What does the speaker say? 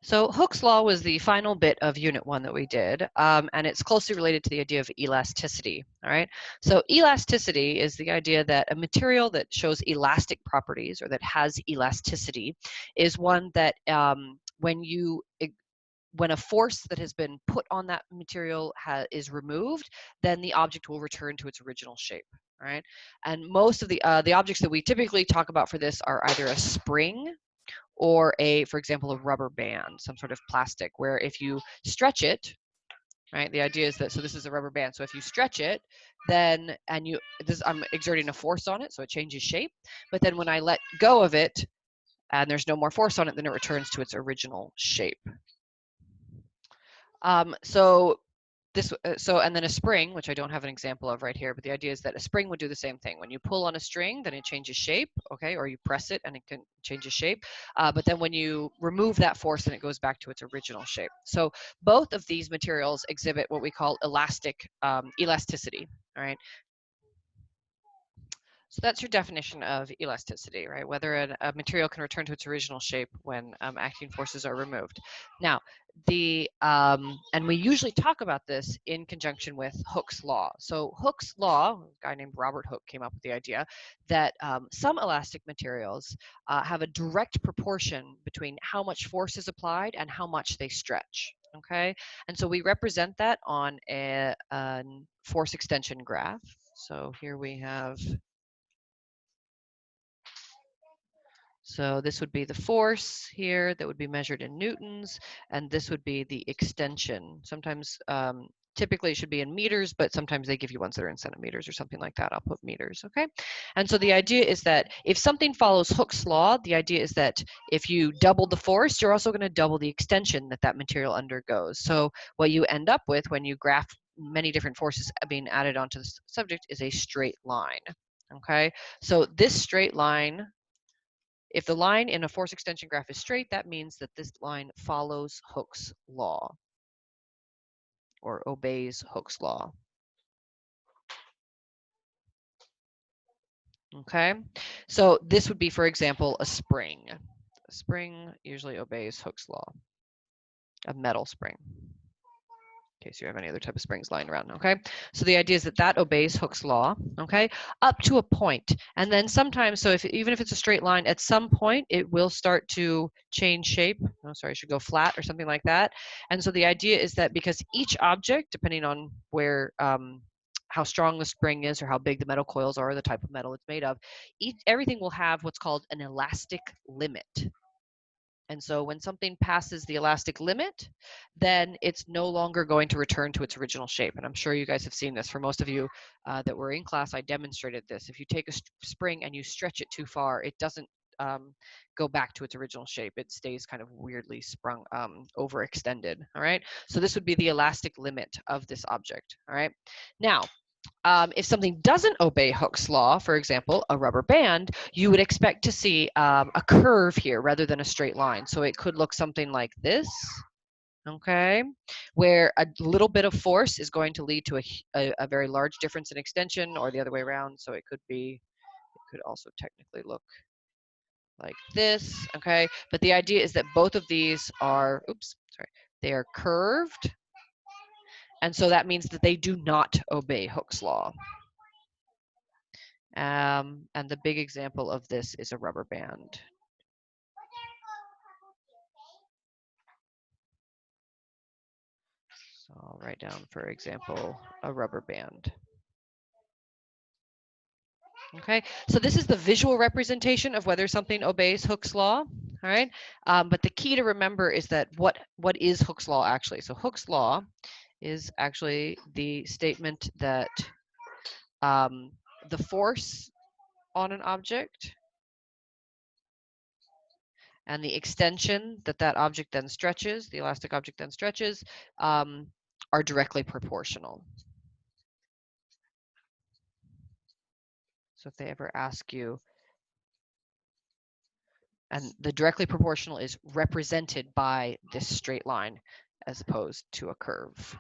So Hooke's law was the final bit of Unit 1 that we did, and it's closely related to the idea of elasticity, all right? So elasticity is the idea that a material that shows elastic properties or that has elasticity is one that when a force that has been put on that material is removed, then the object will return to its original shape, all right? And most of the objects that we typically talk about for this are either a spring, or for example, a rubber band, some sort of plastic, where if you stretch it, right, the idea is that, so this is a rubber band, so if you stretch it, then, I'm exerting a force on it, so it changes shape, but then when I let go of it, and there's no more force on it, then it returns to its original shape. And then a spring, which I don't have an example of right here, but the idea is that a spring would do the same thing. When you pull on a string, then it changes shape, okay, or you press it and it can change shape. But then when you remove that force, then it goes back to its original shape. So both of these materials exhibit what we call elasticity, all right? So that's your definition of elasticity, right? Whether a material can return to its original shape when acting forces are removed. Now, and we usually talk about this in conjunction with Hooke's law. So Hooke's law, a guy named Robert Hooke came up with the idea that some elastic materials have a direct proportion between how much force is applied and how much they stretch. Okay, and so we represent that on a force extension graph. So here we have. So this would be the force here that would be measured in newtons, and this would be the extension. Sometimes, typically it should be in meters, but sometimes they give you ones that are in centimeters or something like that. I'll put meters, okay? And so the idea is that if something follows Hooke's law, the idea is that if you double the force, you're also going to double the extension that that material undergoes. So what you end up with when you graph many different forces being added onto the subject is a straight line, okay? So this straight line, if the line in a force extension graph is straight, that means that this line follows Hooke's law or obeys Hooke's law. Okay, so this would be, for example, a spring. A spring usually obeys Hooke's law, a metal spring, in case you have any other type of springs lying around, okay? So the idea is that that obeys Hooke's law, okay, up to a point. And then sometimes, so even if it's a straight line, at some point it will start to change shape. Oh, sorry, I should go flat or something like that. And so the idea is that because each object, depending on where, how strong the spring is or how big the metal coils are, or the type of metal it's made of, everything will have what's called an elastic limit. And so when something passes the elastic limit, then it's no longer going to return to its original shape. And I'm sure you guys have seen this. For most of you that were in class, I demonstrated this. If you take a spring and you stretch it too far, it doesn't go back to its original shape. It stays kind of weirdly sprung, overextended, all right? So this would be the elastic limit of this object, all right? Now, if something doesn't obey Hooke's law, for example, a rubber band, you would expect to see a curve here rather than a straight line. So it could look something like this, okay, where a little bit of force is going to lead to a very large difference in extension, or the other way around. So it could also technically look like this, okay? But the idea is that both of these are, they are curved. And so that means that they do not obey Hooke's law. And the big example of this is a rubber band. So I'll write down, for example, a rubber band. Okay, so this is the visual representation of whether something obeys Hooke's law. All right, but the key to remember is that what is Hooke's law actually? So Hooke's law is actually the statement that the force on an object and the extension that that object then stretches, the elastic object then stretches, are directly proportional. So if they ever ask you, and the directly proportional is represented by this straight line as opposed to a curve.